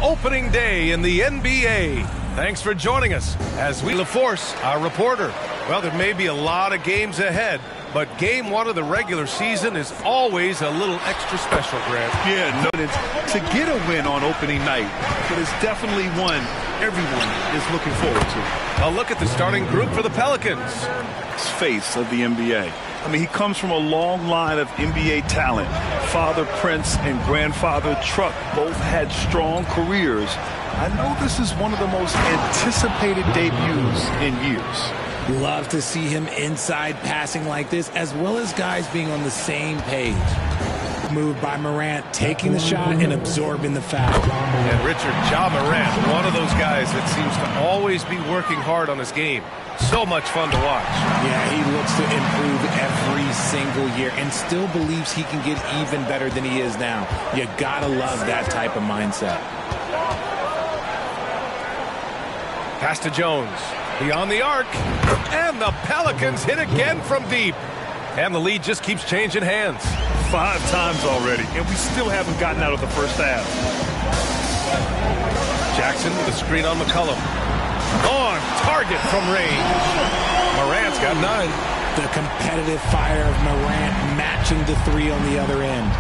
opening day in the NBA. Thanks for joining us as we LaForce, our reporter. Well, there may be a lot of games ahead, but game one of the regular season is always a little extra special, Grant. Yeah, no, to get a win on opening night, but it's definitely one everyone is looking forward to. A look at the starting group for the Pelicans. Face of the NBA. I mean, he comes from a long line of NBA talent. Father Prince and grandfather Truck both had strong careers. I know this is one of the most anticipated debuts in years. Love to see him inside passing like this, as well as guys being on the same page. Move by Morant, taking the shot and absorbing the foul. And Richard, Ja Morant, one of those guys that seems to always be working hard on his game. So much fun to watch. Yeah, he looks to improve every single year and still believes he can get even better than he is now. You gotta love that type of mindset. Pass to Jones. Beyond the arc. And the Pelicans hit again from deep. And the lead just keeps changing hands. 5 times already, and we still haven't gotten out of the first half. Jackson with a screen on McCollum. On target from range. Morant's got 9. The competitive fire of Morant matching the 3 on the other end.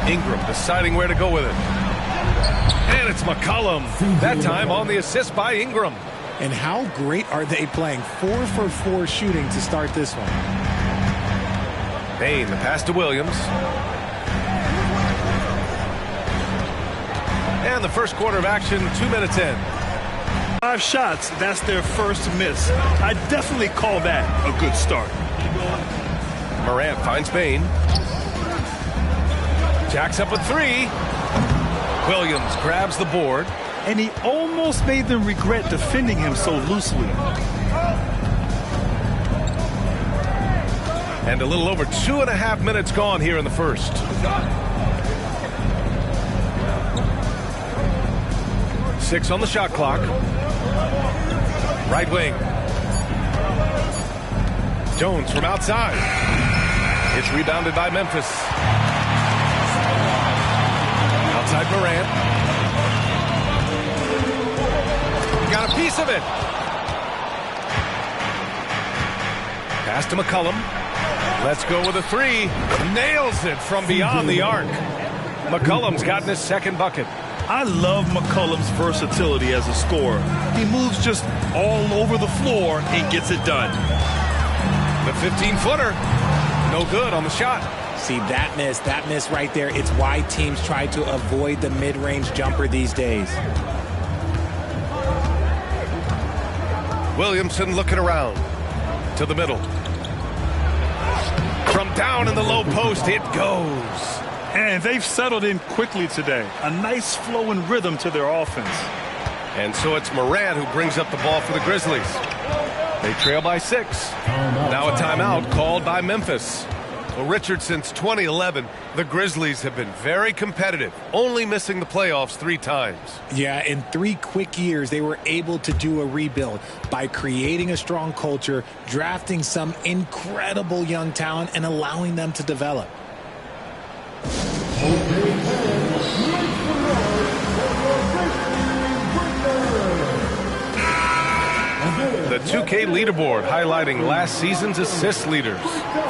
Ingram deciding where to go with it. And it's McCollum. That time on the assist by Ingram. And how great are they playing? 4 for 4 shooting to start this one. Payne, the pass to Williams. And the first quarter of action, 2 minutes in. 5 shots, that's their first miss. I definitely call that a good start. Morant finds Payne. Jacks up a 3. Williams grabs the board. And he almost made them regret defending him so loosely. And a little over 2.5 minutes gone here in the first. Six on the shot clock. Right wing. Jones from outside. It's rebounded by Memphis. Outside Morant. Got a piece of it. Pass to McCollum. Let's go with a 3. Nails it from beyond the arc. McCollum's gotten his second bucket. I love McCollum's versatility as a scorer. He moves just all over the floor and gets it done. The 15-footer. No good on the shot. See, that miss right there, it's why teams try to avoid the mid-range jumper these days. Williamson looking around to the middle. From down in the low post, it goes. And they've settled in quickly today. A nice flow and rhythm to their offense. And so it's Morant who brings up the ball for the Grizzlies. They trail by 6. Now a timeout called by Memphis. Well, Richard, since 2011, the Grizzlies have been very competitive, only missing the playoffs 3 times. Yeah, in 3 quick years, they were able to do a rebuild by creating a strong culture, drafting some incredible young talent, and allowing them to develop. The 2K leaderboard highlighting last season's assist leaders.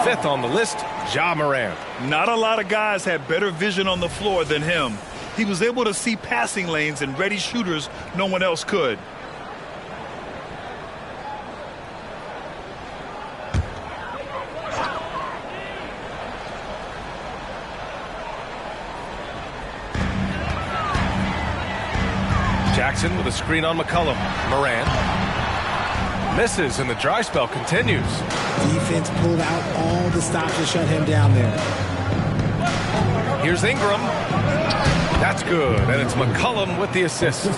5th on the list, Ja Morant. Not a lot of guys had better vision on the floor than him. He was able to see passing lanes and ready shooters no one else could. Jackson with a screen on McCollum. Morant misses, and the dry spell continues. Defense pulled out all the stops to shut him down there. Here's Ingram. That's good, and it's McCollum with the assist.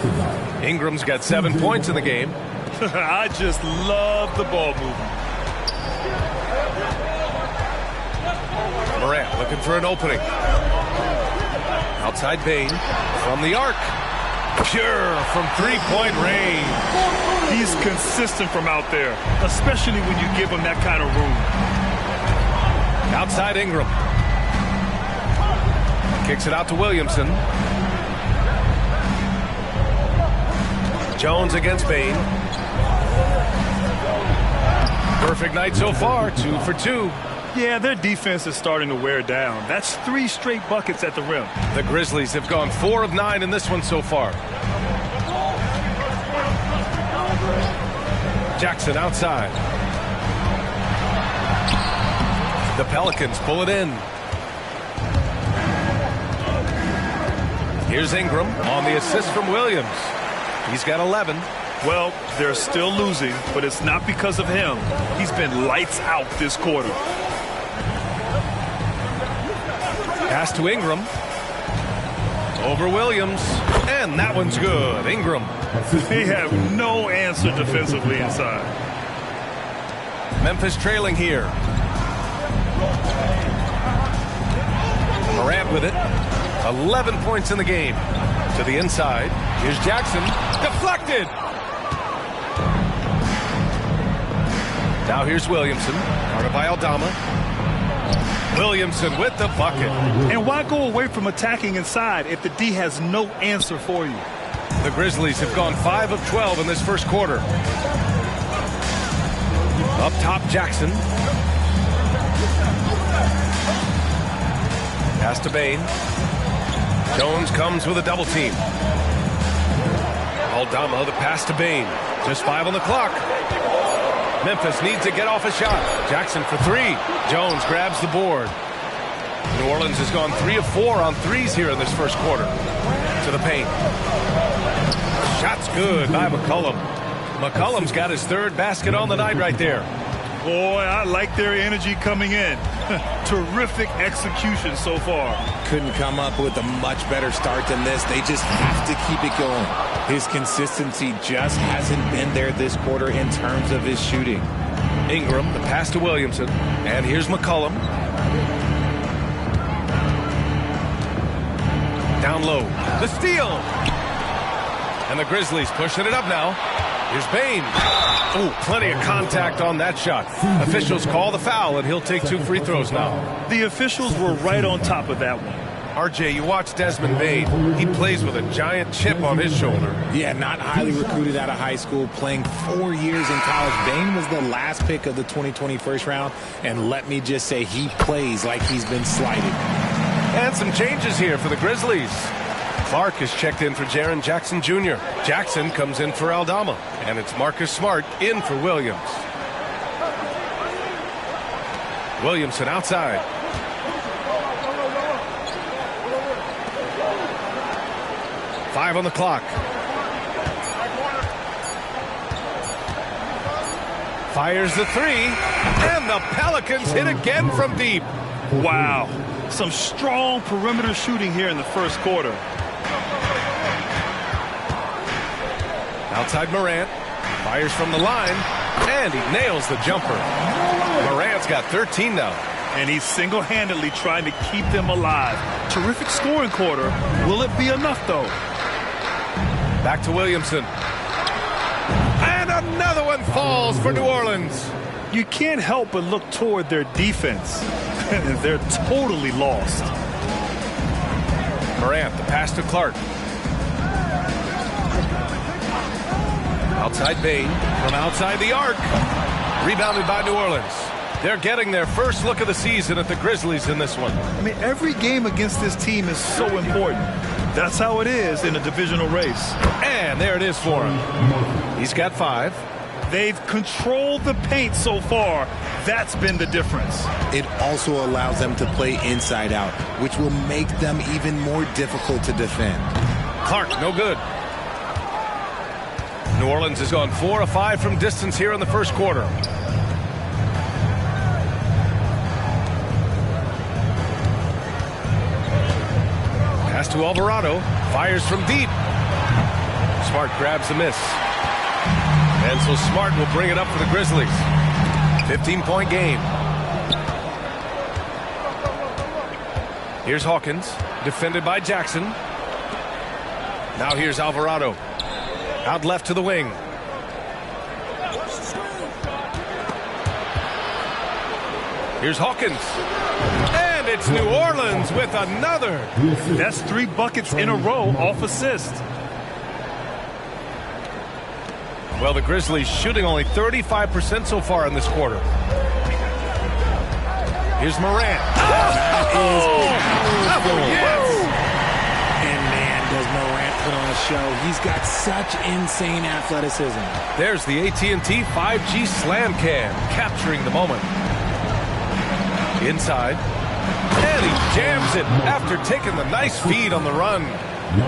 Ingram's got 7 points in the game. I just love the ball movement. Morant looking for an opening. Outside Payne from the arc. Pure from 3-point range. He's consistent from out there, especially when you give him that kind of room. Outside Ingram. Kicks it out to Williamson. Jones against Bain. Perfect night so far, 2 for 2. Yeah, their defense is starting to wear down. That's 3 straight buckets at the rim. The Grizzlies have gone 4 of 9 in this one so far. Jackson outside. The Pelicans pull it in. Here's Ingram on the assist from Williams. He's got 11. Well, they're still losing, but it's not because of him. He's been lights out this quarter. Pass to Ingram. Over Williams. And that one's good. Ingram. They have no answer defensively inside. Memphis trailing here. Morant with it. 11 points in the game. To the inside. Here's Jackson. Deflected. Now here's Williamson. Guarded by Aldama. Williamson with the bucket. And why go away from attacking inside if the D has no answer for you? The Grizzlies have gone 5 of 12 in this first quarter. Up top, Jackson. Pass to Bain. Jones comes with a double team. Aldama, the pass to Bain. Just 5 on the clock. Memphis needs to get off a shot. Jackson for 3. Jones grabs the board. New Orleans has gone 3 of 4 on threes here in this first quarter. To the paint. Shot's good by McCollum. McCollum's got his 3rd basket on the night right there. Boy, I like their energy coming in. Terrific execution so far. Couldn't come up with a much better start than this. They just have to keep it going. His consistency just hasn't been there this quarter in terms of his shooting. Ingram, the pass to Williamson. And here's McCollum. Down low. The steal. And the Grizzlies pushing it up now. Here's Bain. Oh, plenty of contact on that shot. Officials call the foul, and he'll take 2 free throws now. The officials were right on top of that one. RJ, you watch Desmond Bain. He plays with a giant chip on his shoulder. Yeah, not highly recruited out of high school, playing 4 years in college. Bain was the last pick of the 2020 first round, and let me just say he plays like he's been slighted. And some changes here for the Grizzlies. Clark is checked in for Jaren Jackson Jr. Jackson comes in for Aldama. And it's Marcus Smart in for Williams. Williamson outside. Five on the clock. Fires the 3. And the Pelicans hit again from deep. Wow. Some strong perimeter shooting here in the first quarter. Outside Morant. Fires from the line. And he nails the jumper. Morant's got 13 now. And he's single-handedly trying to keep them alive. Terrific scoring quarter. Will it be enough, though? Back to Williamson. And another one falls for New Orleans. You can't help but look toward their defense. They're totally lost. Morant, the pass to Clark. Outside Bain, from outside the arc. Rebounded by New Orleans. They're getting their first look of the season at the Grizzlies in this one. I mean, every game against this team is so important. That's how it is in a divisional race. And there it is for him. He's got 5. They've controlled the paint so far. That's been the difference. It also allows them to play inside out, which will make them even more difficult to defend. Clark, no good. New Orleans has gone 4 of 5 from distance here in the first quarter. Pass to Alvarado. Fires from deep. Smart grabs the miss. And so Smart will bring it up for the Grizzlies. 15-point game. Here's Hawkins. Defended by Jackson. Now here's Alvarado. Out left to the wing. Here's Hawkins. And it's New Orleans with another. That's 3 buckets in a row off assist. Well, the Grizzlies shooting only 35% so far in this quarter. Here's Morant. Yes! And man, does Morant put on a show. He's got such insane athleticism. There's the AT&T 5G Slam Cam, capturing the moment. Inside. And he jams it after taking the nice feed on the run.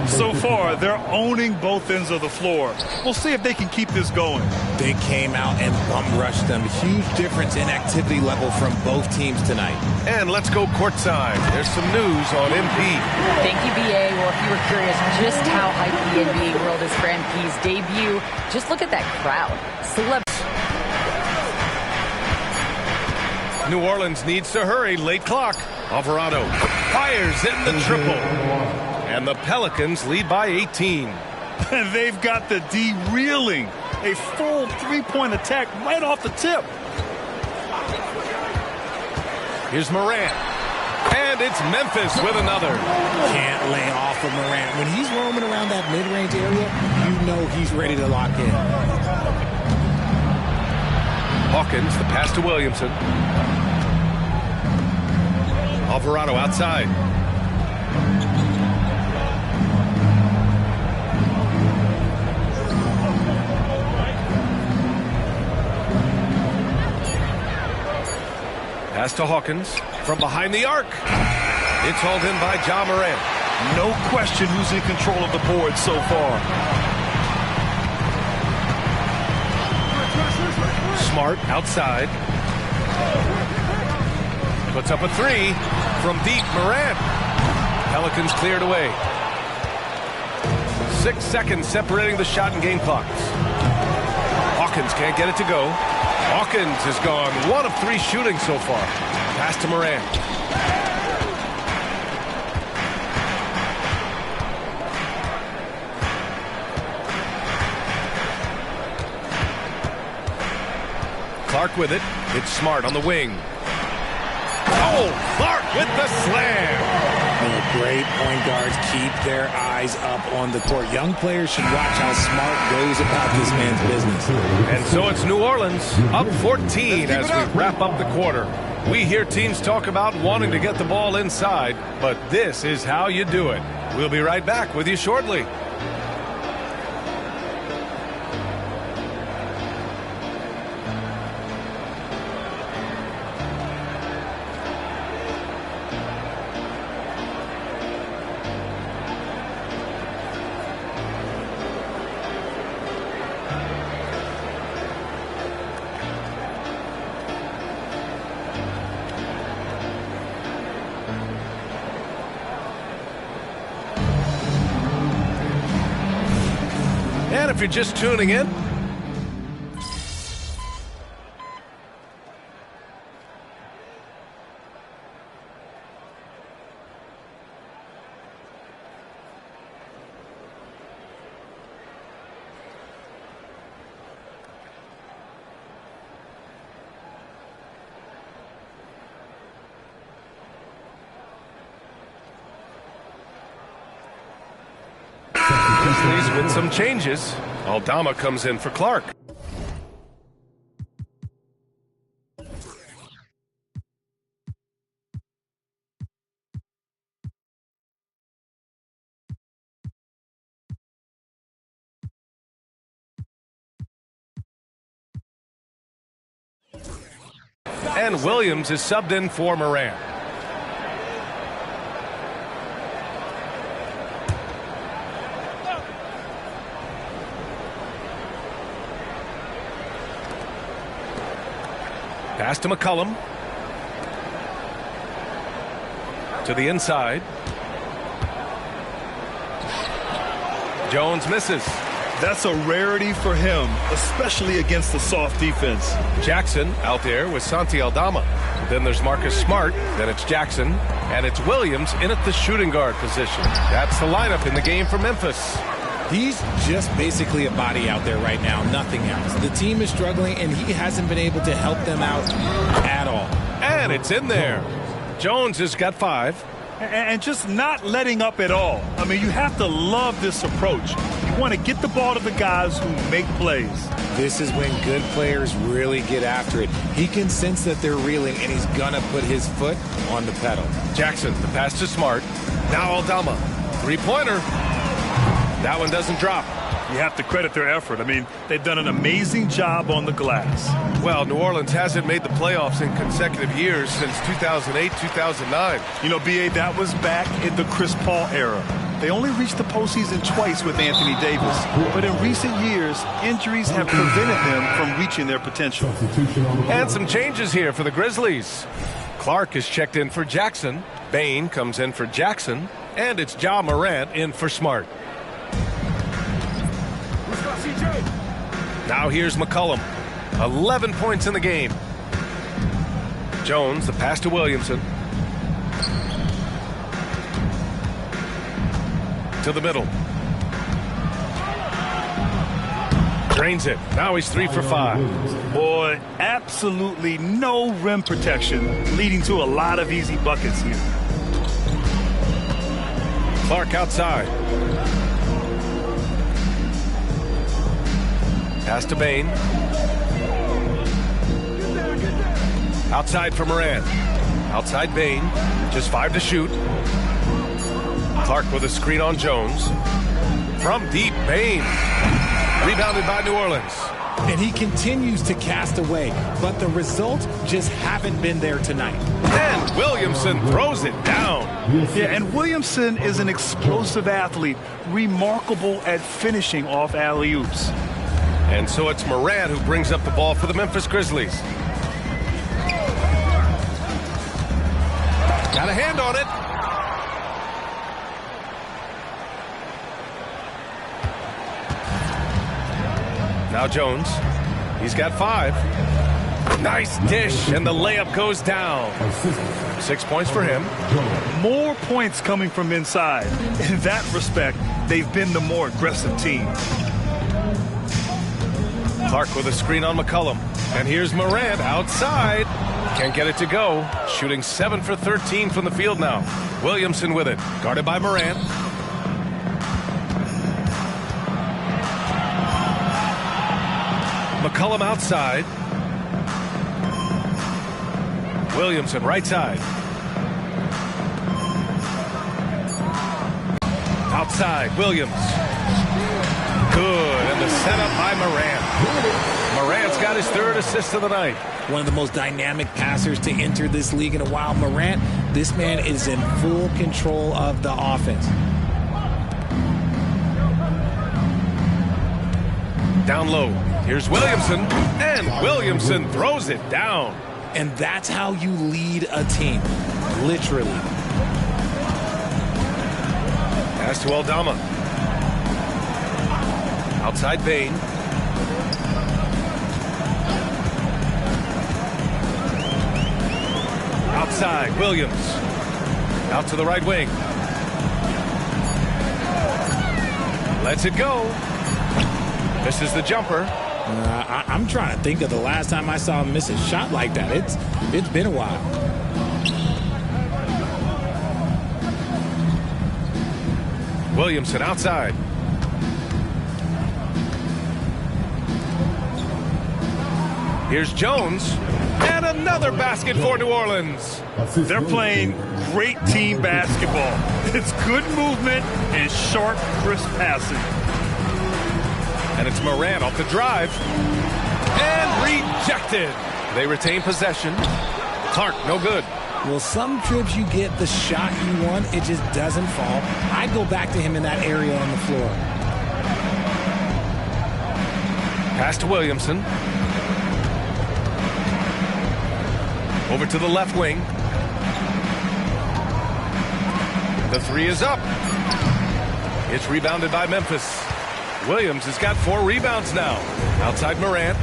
So far, they're owning both ends of the floor. We'll see if they can keep this going. They came out and bum rushed them. Huge difference in activity level from both teams tonight. And let's go courtside. There's some news on MP. Thank you, BA. Well, if you were curious just how hyped the NBA world is for MP's debut, just look at that crowd. New Orleans needs to hurry. Late clock. Alvarado fires in the triple. And the Pelicans lead by 18. They've got the D reeling. A full 3-point attack right off the tip. Here's Morant. And it's Memphis with another. Can't lay off of Morant. When he's roaming around that mid-range area, you know he's ready to lock in. Hawkins, the pass to Williamson. Alvarado outside. Pass to Hawkins from behind the arc. It's hauled in by Ja Morant. No question who's in control of the board so far. Smart outside. Puts up a 3 from deep. Morant. Pelicans cleared away. 6 seconds separating the shot and game clocks. Hawkins can't get it to go. Hawkins has gone 1 of 3 shooting so far. Pass to Morant. Clark with it. It's Smart on the wing. Oh, Clark with the slam. Great point guards keep their eyes up on the court. Young players should watch how Smart goes about this man's business. And so it's New Orleans up 14 as we wrap up the quarter. We hear teams talk about wanting to get the ball inside, but this is how you do it. We'll be right back with you shortly. And if you're just tuning in, Grizzlies with some changes. Aldama comes in for Clark. And Williams is subbed in for Morant. Pass to McCollum. To the inside. Jones misses. That's a rarity for him, especially against the soft defense. Jackson out there with Santi Aldama. Then there's Marcus Smart. Then it's Jackson. And it's Williams in at the shooting guard position. That's the lineup in the game for Memphis. He's just basically a body out there right now, nothing else. The team is struggling, and he hasn't been able to help them out at all. And it's in there. Jones has got 5. And just not letting up at all. I mean, you have to love this approach. You want to get the ball to the guys who make plays. This is when good players really get after it. He can sense that they're reeling, and he's going to put his foot on the pedal. Jackson, the pass to Smart. Now Aldama. Three-pointer. That one doesn't drop. You have to credit their effort. I mean, they've done an amazing job on the glass. Well, New Orleans hasn't made the playoffs in consecutive years since 2008, 2009. You know, B.A., that was back in the Chris Paul era. They only reached the postseason twice with Anthony Davis. But in recent years, injuries have prevented them from reaching their potential. And some changes here for the Grizzlies. Clark is checked in for Jackson. Bain comes in for Jackson. And it's Ja Morant in for Smart. Now here's McCollum. 11 points in the game. Jones, the pass to Williamson. To the middle. Drains it. Now he's 3 for 5. Boy, absolutely no rim protection, leading to a lot of easy buckets here. Clark outside. Pass to Bain. Outside for Morant. Outside Bain. Just 5 to shoot. Clark with a screen on Jones. From deep, Bain. Rebounded by New Orleans. And he continues to cast away, but the results just haven't been there tonight. And Williamson throws it down. Yeah, and Williamson is an explosive athlete, remarkable at finishing off alley-oops. And so it's Morant who brings up the ball for the Memphis Grizzlies. Got a hand on it. Now Jones. He's got 5. Nice dish, and the layup goes down. 6 points for him. More points coming from inside. In that respect, they've been the more aggressive team. Clark with a screen on McCollum. And here's Morant outside. Can't get it to go. Shooting 7 for 13 from the field now. Williamson with it. Guarded by Morant. McCollum outside. Williamson right side. Outside, Williams. Good, and the setup by Morant. Morant's got his 3rd assist of the night. One of the most dynamic passers to enter this league in a while. Morant, this man is in full control of the offense. Down low. Here's Williamson, and Williamson throws it down. And that's how you lead a team, literally. Pass to Aldama. Outside Bain. Outside, Williams. Out to the right wing. Lets it go. Misses the jumper. I'm trying to think of the last time I saw him miss a shot like that. It's been a while. Williamson outside. Here's Jones. And another basket for New Orleans. They're playing great team basketball. It's good movement and sharp, crisp passing. And it's Morant off the drive. And rejected. They retain possession. Clark, no good. Well, some trips you get the shot you want, it just doesn't fall. I go back to him in that area on the floor. Pass to Williamson. Over to the left wing. The 3 is up. It's rebounded by Memphis. Williams has got 4 rebounds now. Outside Morant.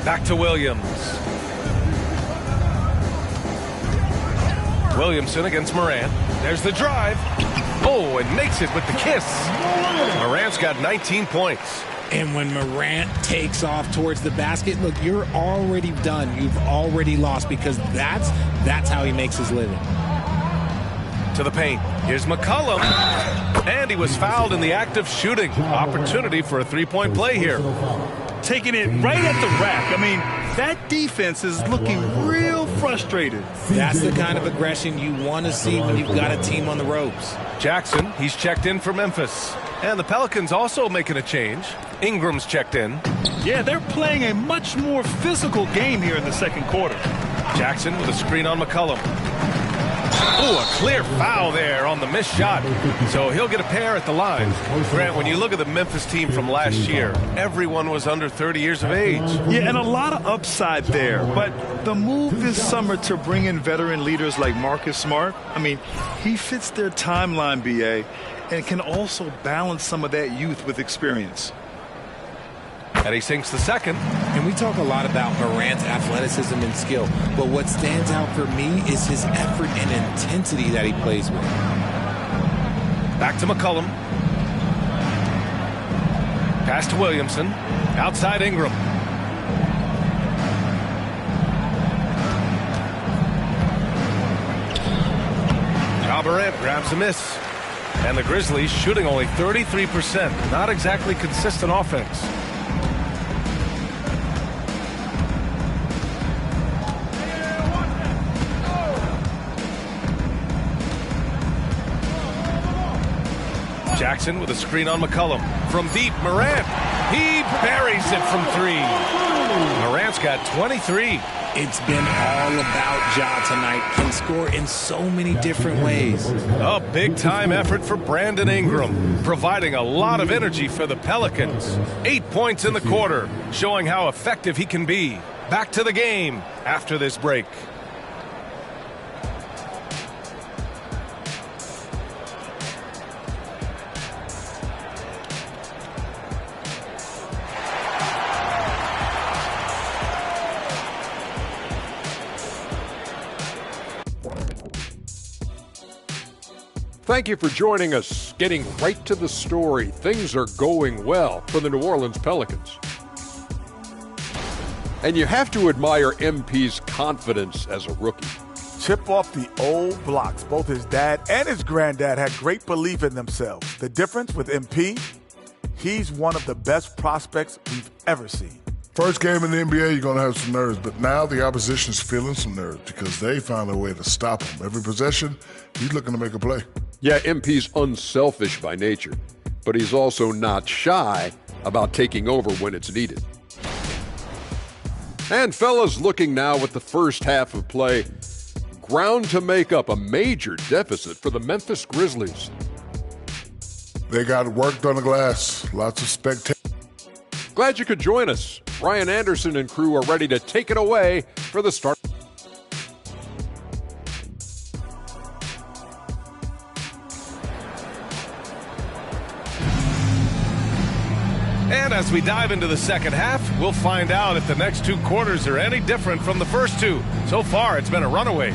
Back to Williams. Williamson against Morant. There's the drive. Oh, and makes it with the kiss. Morant's got 19 points. And when Morant takes off towards the basket, look, you're already done. You've already lost because that's how he makes his living. To the paint. Here's McCollum. And he was fouled in the act of shooting. Opportunity for a three-point play here. Taking it right at the rack. I mean, that defense is looking real frustrated. That's the kind of aggression you want to see when you've got a team on the ropes. Jackson, he's checked in for Memphis. And the Pelicans also making a change. Ingram's checked in. Yeah, they're playing a much more physical game here in the second quarter. Jackson with a screen on McCollum. Ooh, a clear foul there on the missed shot. So he'll get a pair at the line. Grant, when you look at the Memphis team from last year, everyone was under 30 years of age. Yeah, and a lot of upside there. But the move this summer to bring in veteran leaders like Marcus Smart, I mean, he fits their timeline, BA, and can also balance some of that youth with experience. And he sinks the second. And we talk a lot about Morant's athleticism and skill, but what stands out for me is his effort and intensity that he plays with. Back to McCollum. Pass to Williamson. Outside Ingram. Ja Morant grabs a miss. And the Grizzlies shooting only 33%. Not exactly consistent offense. Jackson with a screen on McCollum. From deep, Morant. He buries it from three. Morant's got 23. It's been all about Ja tonight. Can score in so many different ways. A big-time effort for Brandon Ingram, providing a lot of energy for the Pelicans. 8 points in the quarter, showing how effective he can be. Back to the game after this break. Thank you for joining us. Getting right to the story. Things are going well for the New Orleans Pelicans. And you have to admire MP's confidence as a rookie. Chip off the old blocks. Both his dad and his granddad had great belief in themselves. The difference with MP, he's one of the best prospects we've ever seen. First game in the NBA, you're going to have some nerves, but now the opposition's feeling some nerves because they found a way to stop him. Every possession, he's looking to make a play. Yeah, MP's unselfish by nature, but he's also not shy about taking over when it's needed. And fellas, looking now at the first half of play, ground to make up a major deficit for the Memphis Grizzlies. They got worked on the glass. Lots of spectators. Glad you could join us. Ryan Anderson and crew are ready to take it away for the start. And as we dive into the second half, we'll find out if the next two quarters are any different from the first two. So far, it's been a runaway.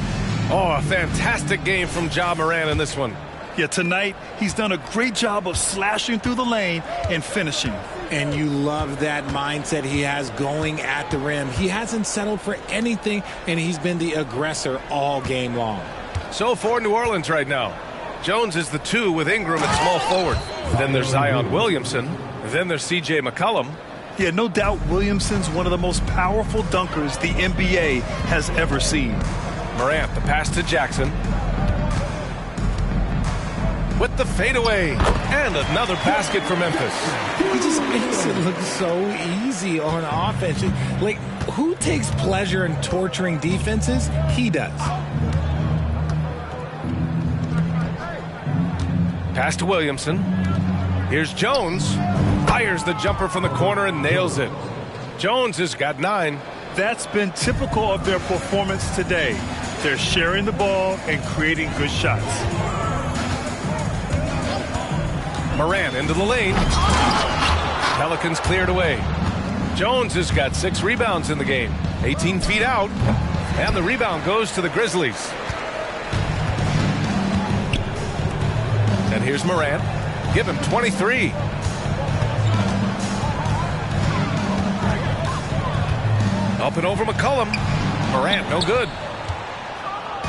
Oh, a fantastic game from Ja Morant in this one. Yeah, tonight he's done a great job of slashing through the lane and finishing. And you love that mindset he has going at the rim. He hasn't settled for anything, and he's been the aggressor all game long. So for New Orleans right now, Jones is the 2 with Ingram at small forward. Then there's Zion Williamson. Then there's C.J. McCollum. Yeah, no doubt Williamson's one of the most powerful dunkers the NBA has ever seen. Morant, the pass to Jackson. With the fadeaway. And another basket for Memphis. He just makes it look so easy on offense. Like, who takes pleasure in torturing defenses? He does. Pass to Williamson. Here's Jones. Fires the jumper from the corner and nails it. Jones has got 9. That's been typical of their performance today. They're sharing the ball and creating good shots. Morant into the lane. Pelicans cleared away. Jones has got 6 rebounds in the game. 18 feet out. And the rebound goes to the Grizzlies. And here's Morant. Give him 23. Up and over McCollum. Morant, no good.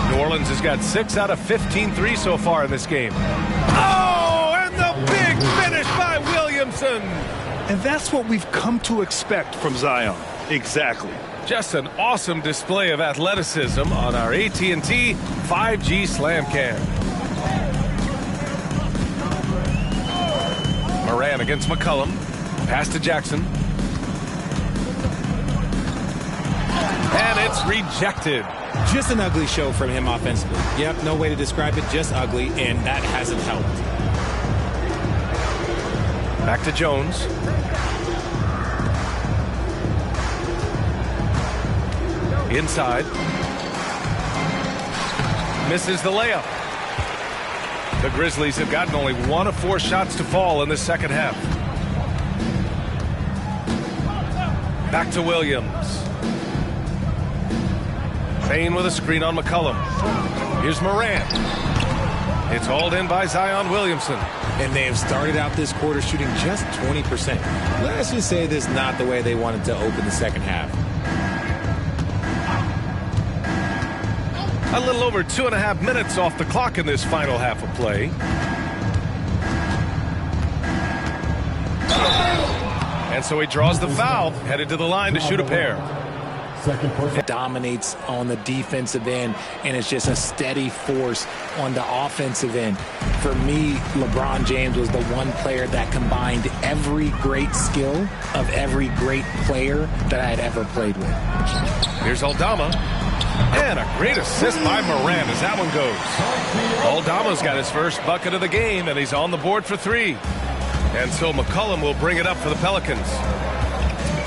New Orleans has got 6 out of 15 threes so far in this game. Oh, and the big finish by Williamson. And that's what we've come to expect from Zion. Exactly. Just an awesome display of athleticism on our AT&T 5G Slam Cam. Morant against McCollum. Pass to Jackson. And it's rejected. Just an ugly show from him offensively. Yep, no way to describe it, just ugly, and that hasn't helped. Back to Jones. Inside. Misses the layup. The Grizzlies have gotten only 1 of 4 shots to fall in the second half. Back to Williams. Payne with a screen on McCollum. Here's Morant. It's hauled in by Zion Williamson. And they have started out this quarter shooting just 20%. Let's just say this is not the way they wanted to open the second half. A little over 2.5 minutes off the clock in this final half of play. And so he draws the foul, headed to the line to shoot a pair. It dominates on the defensive end, and it's just a steady force on the offensive end. For me, LeBron James was the one player that combined every great skill of every great player that I had ever played with. Here's Aldama. And a great assist by Morant as that one goes. Aldama's got his first bucket of the game, and he's on the board for 3. And so McCollum will bring it up for the Pelicans.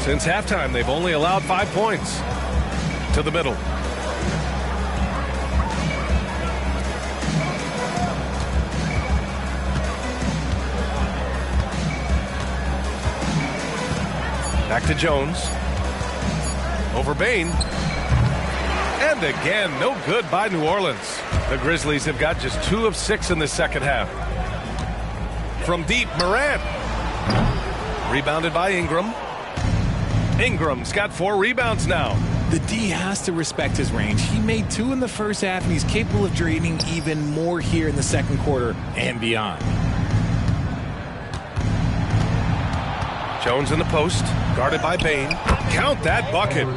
Since halftime, they've only allowed 5 points. To the middle. Back to Jones. Over Bane. And again, no good by New Orleans. The Grizzlies have got just 2 of 6 in the second half. From deep, Morant. Rebounded by Ingram. Ingram's got 4 rebounds now. The D has to respect his range. He made 2 in the first half, and he's capable of draining even more here in the second quarter and beyond. Jones in the post, guarded by Bane. Count that bucket.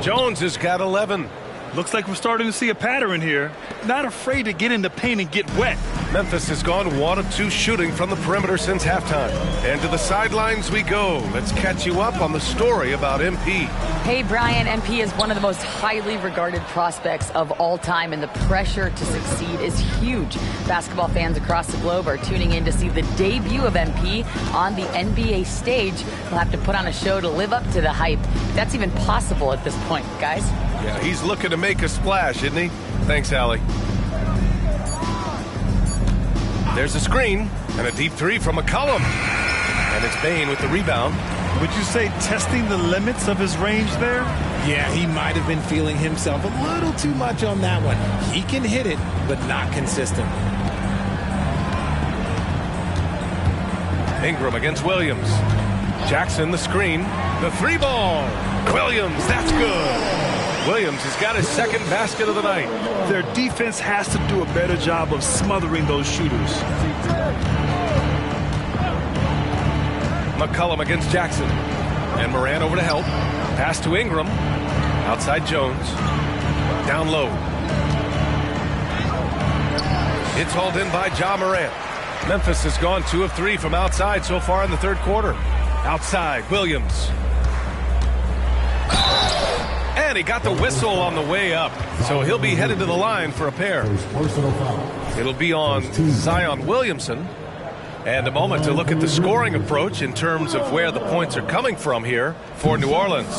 Jones has got 11. Looks like we're starting to see a pattern here. Not afraid to get in the paint and get wet. Memphis has gone 1 of 2 shooting from the perimeter since halftime. And to the sidelines we go. Let's catch you up on the story about MP. Hey, Brian, MP is one of the most highly regarded prospects of all time, and the pressure to succeed is huge. Basketball fans across the globe are tuning in to see the debut of MP on the NBA stage. They'll have to put on a show to live up to the hype. That's even possible at this point, guys. Yeah, he's looking to make a splash, isn't he? Thanks, Allie. There's a screen and a deep 3 from McCollum. And it's Bane with the rebound. Would you say testing the limits of his range there? Yeah, he might have been feeling himself a little too much on that one. He can hit it, but not consistently. Ingram against Williams. Jackson the screen. The 3-ball. Williams, that's good. Williams has got his second basket of the night. Their defense has to do a better job of smothering those shooters. McCollum against Jackson. And Morant over to help. Pass to Ingram. Outside Jones. Down low. It's hauled in by Ja Morant. Memphis has gone 2 of 3 from outside so far in the third quarter. Outside, Williams. And he got the whistle on the way up. So he'll be headed to the line for a pair. It'll be on Zion Williamson. And a moment to look at the scoring approach in terms of where the points are coming from here for New Orleans.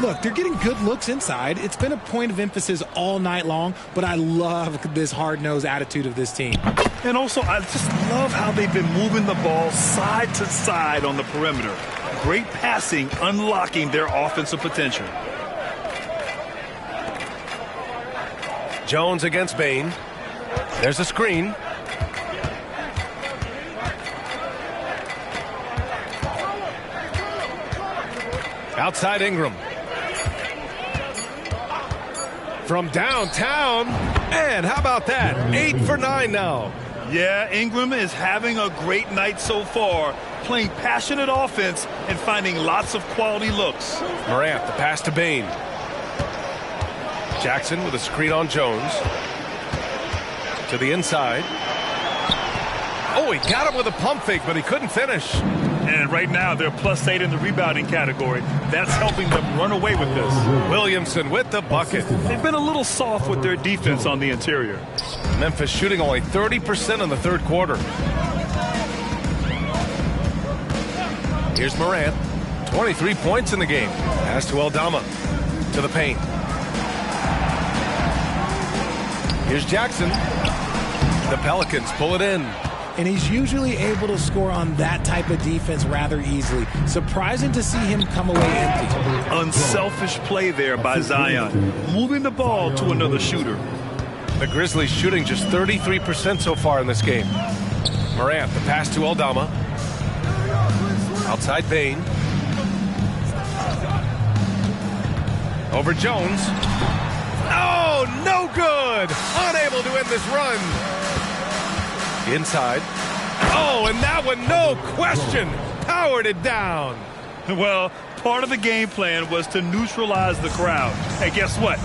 Look, they're getting good looks inside. It's been a point of emphasis all night long, but I love this hard-nosed attitude of this team. And also, I just love how they've been moving the ball side to side on the perimeter. Great passing, unlocking their offensive potential. Jones against Bane. There's a screen. Outside Ingram. from downtown. And how about that? 8 for 9 now. Yeah, Ingram is having a great night so far, playing passionate offense and finding lots of quality looks. Morant, the pass to Bane. Jackson with a screen on Jones. To the inside. Oh, he got him with a pump fake, but he couldn't finish. And right now, they're +8 in the rebounding category. That's helping them run away with this. Williamson with the bucket. They've been a little soft with their defense on the interior. Memphis shooting only 30% in the third quarter. Here's Morant. 23 points in the game. Pass to Aldama. To the paint. Here's Jackson. The Pelicans pull it in. And he's usually able to score on that type of defense rather easily. Surprising to see him come away empty. Unselfish play there by Zion, moving the ball to another shooter. The Grizzlies shooting just 33% so far in this game. Morant, the pass to Aldama. Outside Bane. Over Jones. Oh, no good! Unable to end this run. Inside. Oh, and that one, no question, powered it down. Well, part of the game plan was to neutralize the crowd. And guess what?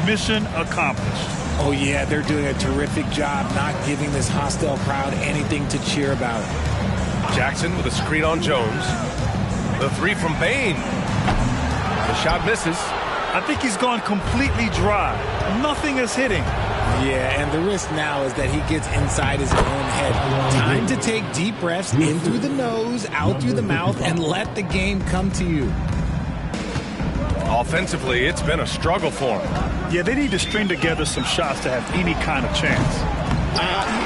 Mission accomplished. Oh, yeah, they're doing a terrific job not giving this hostile crowd anything to cheer about. Jackson with a screen on Jones. The three from Bane. The shot misses. I think he's gone completely dry. Nothing is hitting. Yeah, and the risk now is that he gets inside his own head. Time to take deep breaths in through the nose, out through the mouth, and let the game come to you. Offensively, it's been a struggle for him. Yeah, they need to string together some shots to have any kind of chance.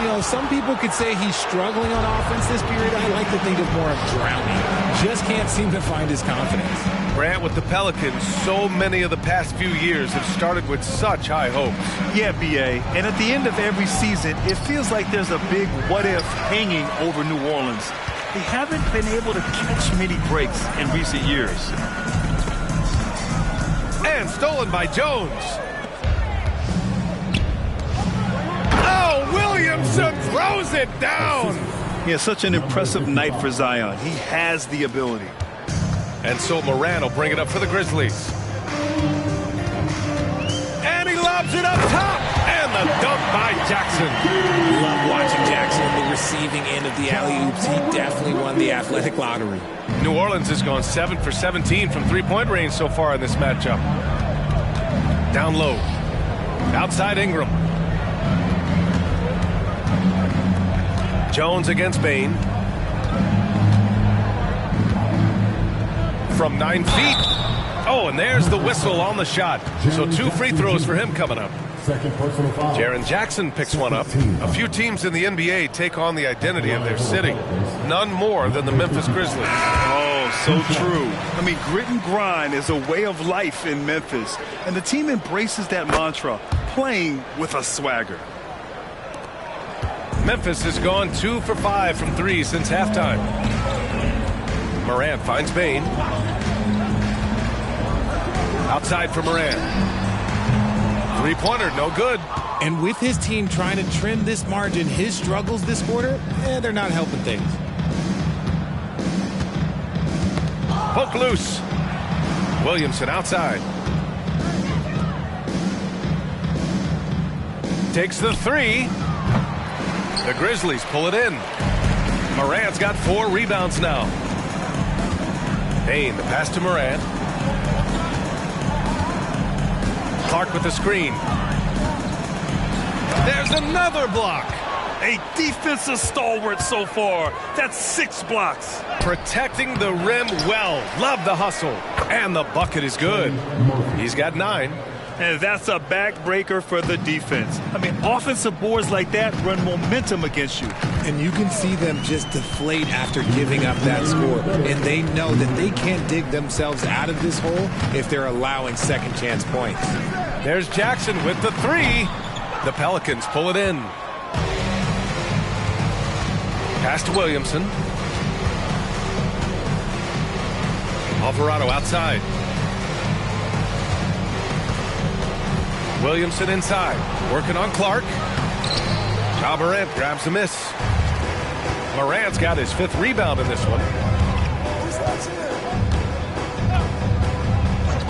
You know, some people could say he's struggling on offense this period. I like to think of more of drowning. Just can't seem to find his confidence. Grant, with the Pelicans, so many of the past few years have started with such high hopes. Yeah, B.A., and at the end of every season, it feels like there's a big what-if hanging over New Orleans. They haven't been able to catch many breaks in recent years. And stolen by Jones. Oh, Williamson throws it down. Yeah, such an impressive night for Zion. He has the ability. And so Morant will bring it up for the Grizzlies. And he lobs it up top. And the dunk by Jackson. Love watching Jackson in the receiving end of the alley-oops. He definitely won the athletic lottery. New Orleans has gone 7 for 17 from three-point range so far in this matchup. Down low. Outside Ingram. Jones against Bane. From 9 feet. Oh, and there's the whistle on the shot. So 2 free throws for him coming up. Jaren Jackson picks one up. A few teams in the NBA take on the identity of their city. None more than the Memphis Grizzlies. Oh, so true. I mean, grit and grind is a way of life in Memphis. And the team embraces that mantra, playing with a swagger. Memphis has gone 2 for 5 from 3 since halftime. Morant finds Bane. Outside for Morant. Three-pointer, no good. And with his team trying to trim this margin, his struggles this quarter, they're not helping things. Poke loose. Williamson outside. Takes the three. The Grizzlies pull it in. Morant's got 4 rebounds now. Bane, the pass to Morant. Clark with the screen. There's another block. A defensive stalwart so far. That's 6 blocks. Protecting the rim well. Love the hustle. And the bucket is good. He's got 9. And that's a backbreaker for the defense. I mean, offensive boards like that run momentum against you. And you can see them just deflate after giving up that score. And they know that they can't dig themselves out of this hole if they're allowing second chance points. There's Jackson with the 3. The Pelicans pull it in. Pass to Williamson. Alvarado outside. Williamson inside, working on Clark. Ja Morant grabs the miss. Morant's got his 5th rebound in this one.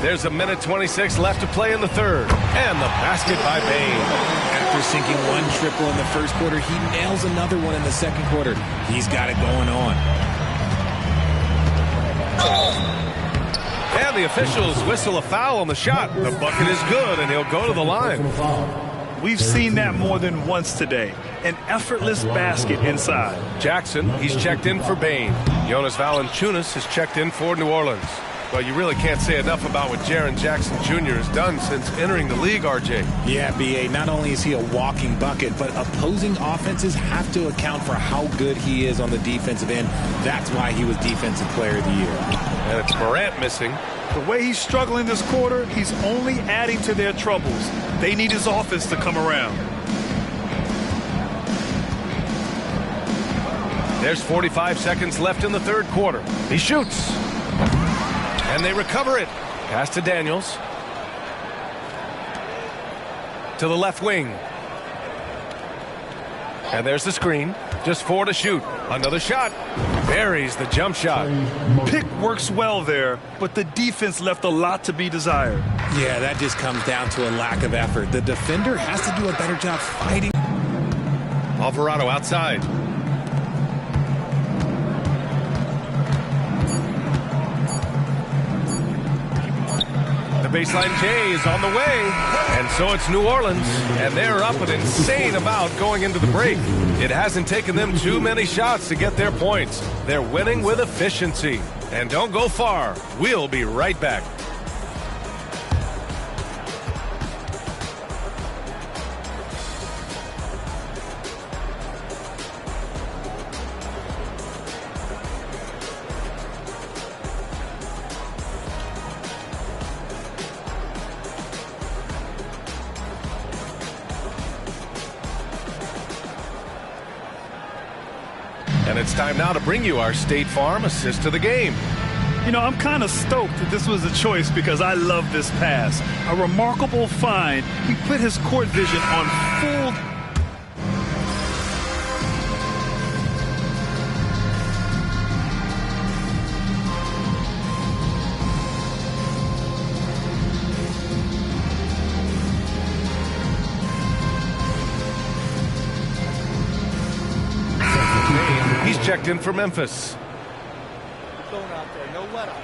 There's a minute 26 left to play in the 3rd. And the basket by Bane. After sinking 1 triple in the 1st quarter, he nails another one in the 2nd quarter. He's got it going on. And the officials whistle a foul on the shot. The bucket is good, and he'll go to the line. We've seen that more than once today. An effortless basket inside. Jackson, he's checked in for Bane. Jonas Valanciunas has checked in for New Orleans. Well, you really can't say enough about what Jaren Jackson Jr. has done since entering the league, RJ. Yeah, B.A., not only is he a walking bucket, but opposing offenses have to account for how good he is on the defensive end. That's why he was Defensive Player of the Year. And it's Morant missing. The way he's struggling this quarter, he's only adding to their troubles. They need his offense to come around. There's 45 seconds left in the 3rd quarter. He shoots. And they recover it. Pass to Daniels. To the left wing. And there's the screen. Just 4 to shoot. Another shot. Buries the jump shot. Pick works well there, but the defense left a lot to be desired. Yeah, that just comes down to a lack of effort. The defender has to do a better job fighting. Alvarado outside. The baseline J is on the way, and so it's New Orleans, and they're up an insane amount going into the break. It hasn't taken them too many shots to get their points. They're winning with efficiency. And don't go far. We'll be right back. And it's time now to bring you our State Farm assist of the game. You know, I'm kind of stoked that this was a choice because I love this pass. A remarkable find. He put his court vision on full. He's checked in for Memphis. Going out there, no let up.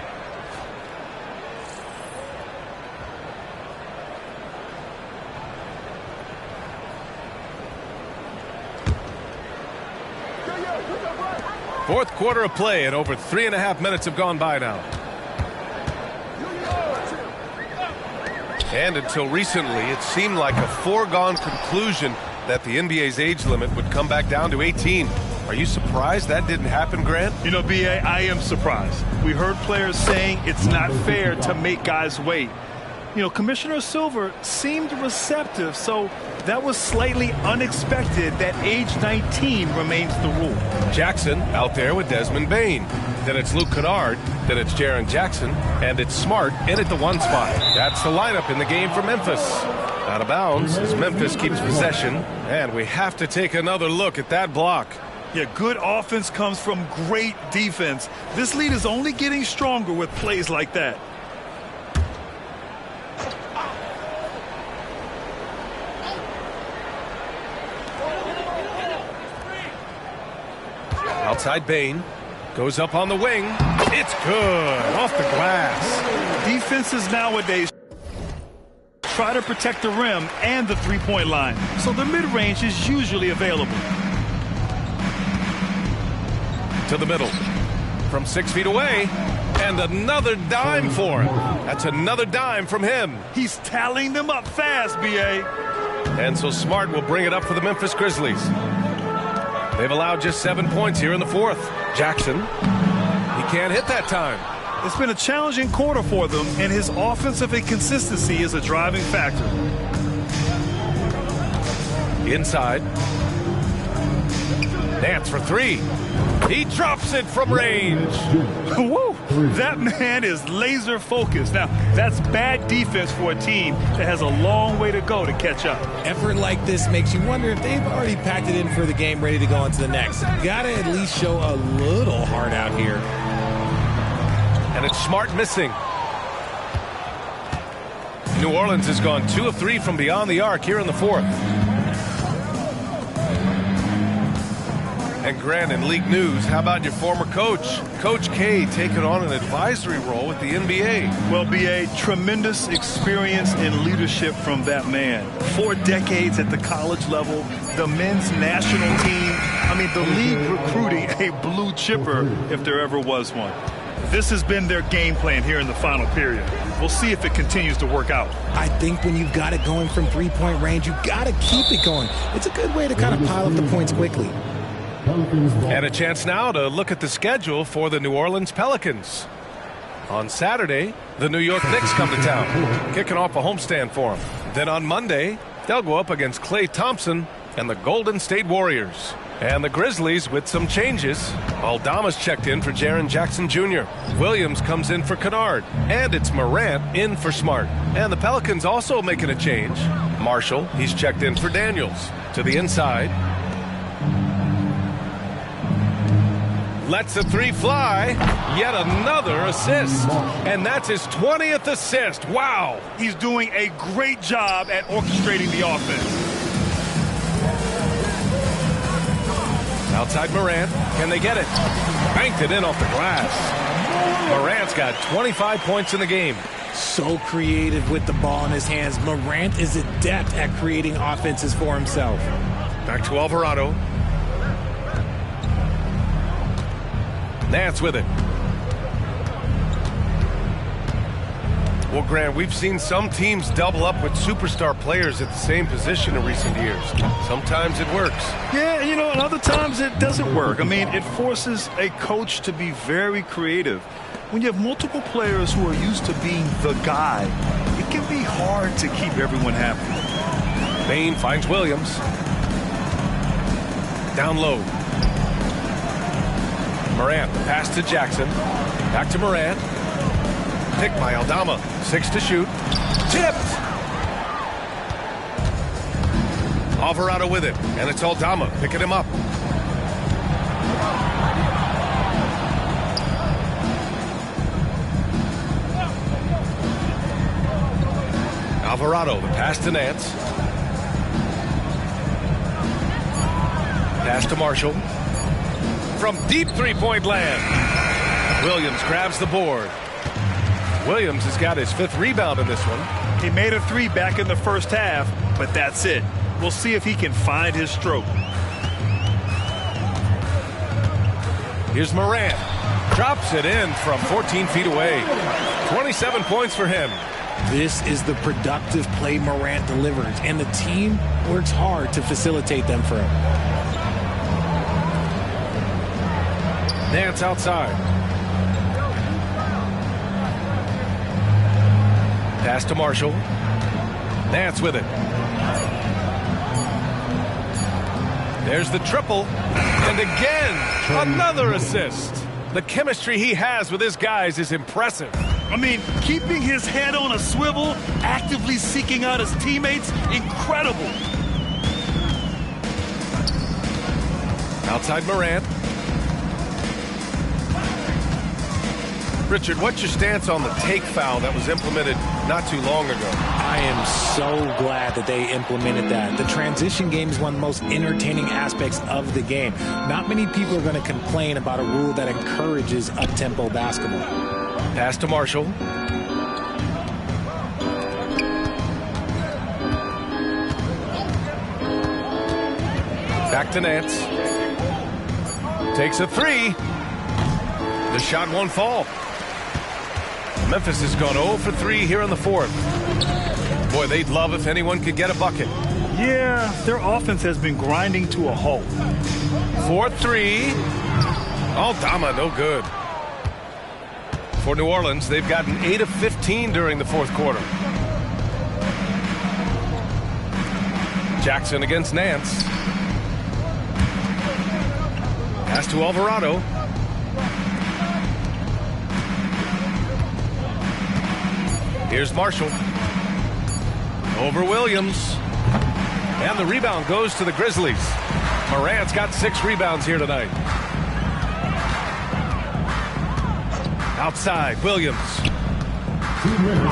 Fourth quarter of play, and over 3.5 minutes have gone by now. And until recently, it seemed like a foregone conclusion that the NBA's age limit would come back down to 18. Are you surprised that didn't happen, Grant? You know, B.A., I am surprised. We heard players saying it's not fair to make guys wait. You know, Commissioner Silver seemed receptive, so that was slightly unexpected that age 19 remains the rule. Jackson out there with Desmond Bane. Then it's Luke Kennard. Then it's Jaren Jackson. And it's Smart in at the 1 spot. That's the lineup in the game for Memphis. Out of bounds as Memphis keeps possession. And we have to take another look at that block. Yeah, good offense comes from great defense. This lead is only getting stronger with plays like that. Outside Bane. Goes up on the wing. It's good. Off the glass. Defenses nowadays try to protect the rim and the three-point line, so the mid-range is usually available. To the middle. From 6 feet away. And another dime for him. That's another dime from him. He's tallying them up fast, B.A. And so Smart will bring it up for the Memphis Grizzlies. They've allowed just 7 points here in the fourth. Jackson, he can't hit that time. It's been a challenging quarter for them, and his offensive inconsistency is a driving factor. Inside. Nance for 3. He drops it from range. Woo! That man is laser focused. Now, that's bad defense for a team that has a long way to go to catch up. Effort like this makes you wonder if they've already packed it in for the game, ready to go into the next. Gotta at least show a little heart out here. And it's Smart missing. New Orleans has gone 2 of 3 from beyond the arc here in the fourth. And Grant, in league news, how about your former coach? Coach K taking on an advisory role with the NBA. Well, B.A., tremendous experience and leadership from that man. 4 decades at the college level, the men's national team. I mean, the league recruiting a blue chipper if there ever was one. This has been their game plan here in the final period. We'll see if it continues to work out. I think when you've got it going from three-point range, you've got to keep it going. It's a good way to kind of pile up the points quickly. And a chance now to look at the schedule for the New Orleans Pelicans. On Saturday, the New York Knicks come to town, kicking off a homestand for them. Then on Monday, they'll go up against Klay Thompson and the Golden State Warriors. And the Grizzlies with some changes. Aldama's checked in for Jaren Jackson Jr. Williams comes in for Kennard. And it's Morant in for Smart. And the Pelicans also making a change. Marshall, he's checked in for Daniels. To the inside. Lets a 3 fly. Yet another assist. And that's his 20th assist. Wow. He's doing a great job at orchestrating the offense. Outside Morant. Can they get it? Banked it in off the glass. Morant's got 25 points in the game. So creative with the ball in his hands. Morant is adept at creating offenses for himself. Back to Alvarado. Nance with it. Well, Grant, we've seen some teams double up with superstar players at the same position in recent years. Sometimes it works. Yeah, you know, and other times it doesn't work. I mean, it forces a coach to be very creative. When you have multiple players who are used to being the guy, it can be hard to keep everyone happy. Bain finds Williams. Down low. Morant, the pass to Jackson. Back to Morant. Picked by Aldama. 6 to shoot. Tipped! Alvarado with it. And it's Aldama picking him up. Alvarado, the pass to Nance. Pass to Marshall. From deep three-point land. Williams grabs the board. Williams has got his 5th rebound in this one. He made a 3 back in the first half, but that's it. We'll see if he can find his stroke. Here's Morant. Drops it in from 14 feet away. 27 points for him. This is the productive play Morant delivers, and the team works hard to facilitate them for him. Nance outside. Pass to Marshall. Nance with it. There's the triple. And again, another assist. The chemistry he has with his guys is impressive. I mean, keeping his head on a swivel, actively seeking out his teammates, incredible. Outside Morant. Richard, what's your stance on the take foul that was implemented not too long ago? I am so glad that they implemented that. The transition game is one of the most entertaining aspects of the game. Not many people are going to complain about a rule that encourages up-tempo basketball. Pass to Marshall. Back to Nance. Takes a 3. The shot won't fall. Memphis has gone 0 for 3 here in the fourth. Boy, they'd love if anyone could get a bucket. Yeah, their offense has been grinding to a halt. 4-3. Aldama, no good. For New Orleans, they've gotten 8 of 15 during the fourth quarter. Jackson against Nance. Pass to Alvarado. Here's Marshall. Over Williams. And the rebound goes to the Grizzlies. Morant's got 6 rebounds here tonight. Outside, Williams.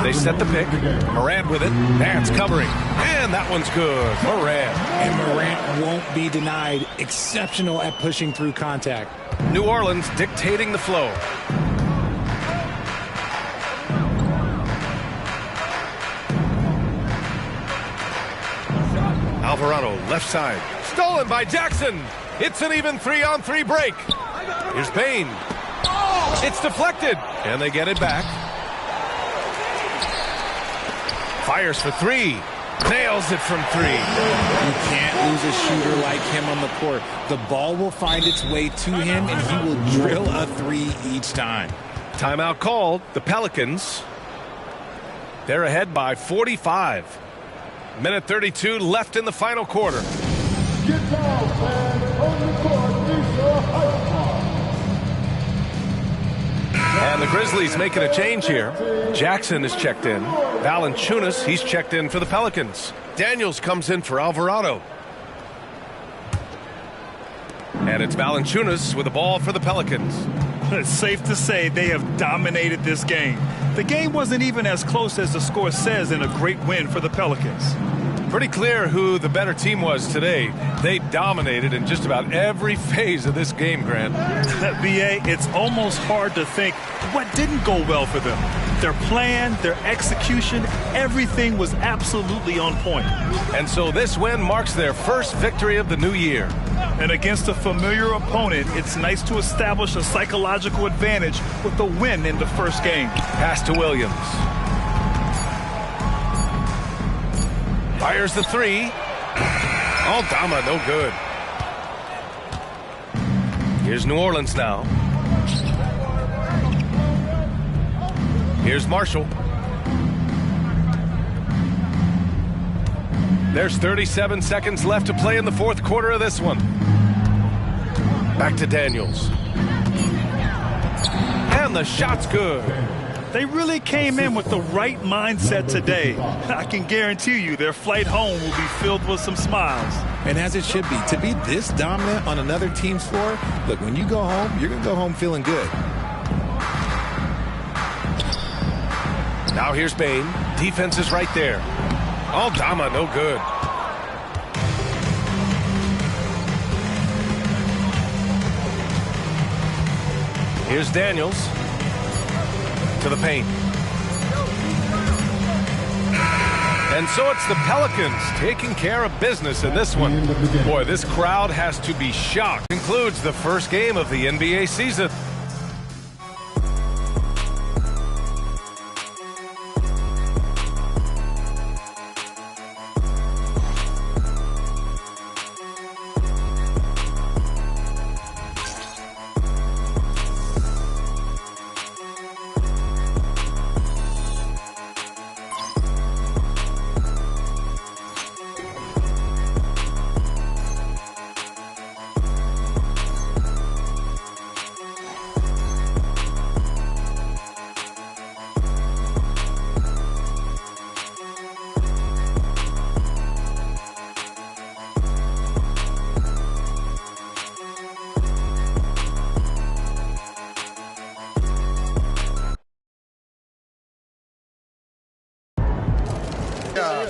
They set the pick. Morant with it. Nance covering. And that one's good. Morant. And Morant won't be denied. Exceptional at pushing through contact. New Orleans dictating the flow. Alvarado, left side. Stolen by Jackson. It's an even 3-on-3 break. Here's Bane. It's deflected. And they get it back. Fires for 3. Nails it from 3. You can't lose a shooter like him on the court. The ball will find its way to him, and he will drill a 3 each time. Timeout called. The Pelicans. They're ahead by 45. Minute 32 left in the final quarter. And the Grizzlies making a change here. Jackson is checked in. Valanciunas, he's checked in for the Pelicans. Daniels comes in for Alvarado. And it's Valanciunas with the ball for the Pelicans. It's safe to say they have dominated this game. The game wasn't even as close as the score says in a great win for the Pelicans. Pretty clear who the better team was today. They dominated in just about every phase of this game, Grant. B.A., it's almost hard to think what didn't go well for them. Their plan, their execution, everything was absolutely on point. And so this win marks their first victory of the new year. And against a familiar opponent, it's nice to establish a psychological advantage with the win in the first game. Pass to Williams. Fires the 3. Aldama, no good. Here's New Orleans now. Here's Marshall. There's 37 seconds left to play in the fourth quarter of this one. Back to Daniels. And the shot's good. They really came in with the right mindset today. I can guarantee you their flight home will be filled with some smiles. And as it should be. To be this dominant on another team's floor, look, when you go home, you're going to go home feeling good. Now here's Bane. Defense is right there. Aldama, no good. Here's Daniels. To the paint. And so it's the Pelicans taking care of business in this one. Boy, this crowd has to be shocked. Concludes the first game of the NBA season.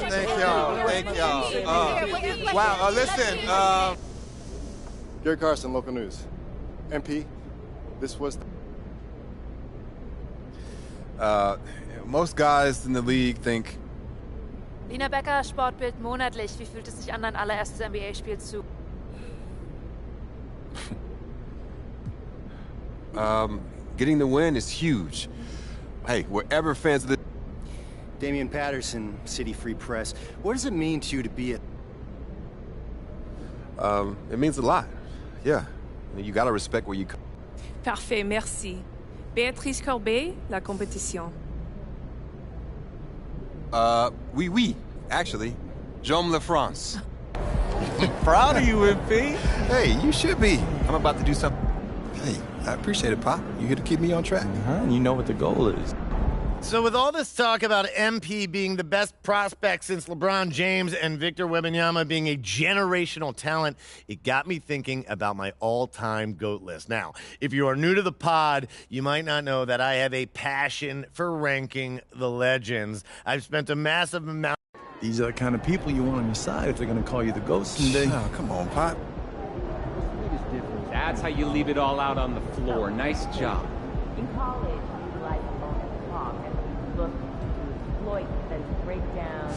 Thank y'all. Wow, listen. Gary Carson, local news. MP, this was... Most guys in the league think... Lina Becker, Sportbild monatlich. Wie fühlt es sich an, dein allererstes NBA-Spiel zu? Getting the win is huge. Hey, wherever fans of the... Damian Patterson, City Free Press. What does it mean to you to be a... It means a lot. Yeah. You gotta respect where you come. Parfait, merci. Béatrice Corbet, La Compétition. Oui, actually. Jaume La France. Proud of you, MP. Hey, you should be. I'm about to do something. Hey, I appreciate it, Pop. You here to keep me on track. You know what the goal is. So with all this talk about MP being the best prospect since LeBron James and Victor Wembanyama being a generational talent, it got me thinking about my all-time GOAT list. Now, if you are new to the pod, you might not know that I have a passion for ranking the legends. I've spent a massive amount. These are the kind of people you want on your side if they're going to call you the GOAT someday. Oh, come on, Pop. That's how you leave it all out on the floor. Nice job. In college, we like to talk and look to exploit and break down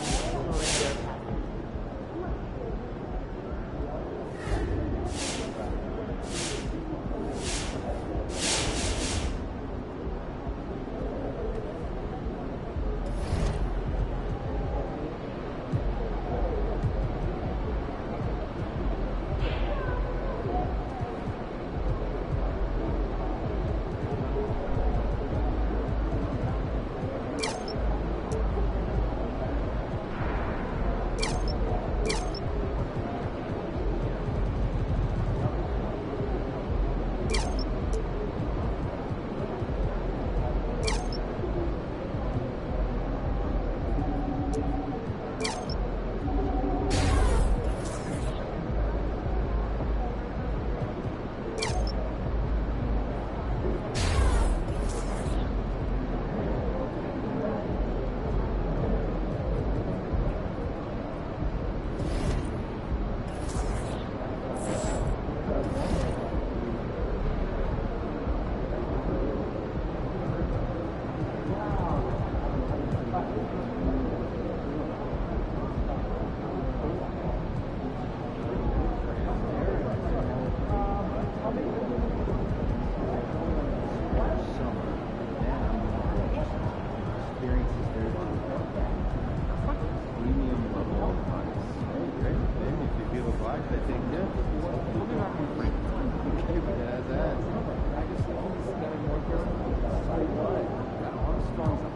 the Armstrong's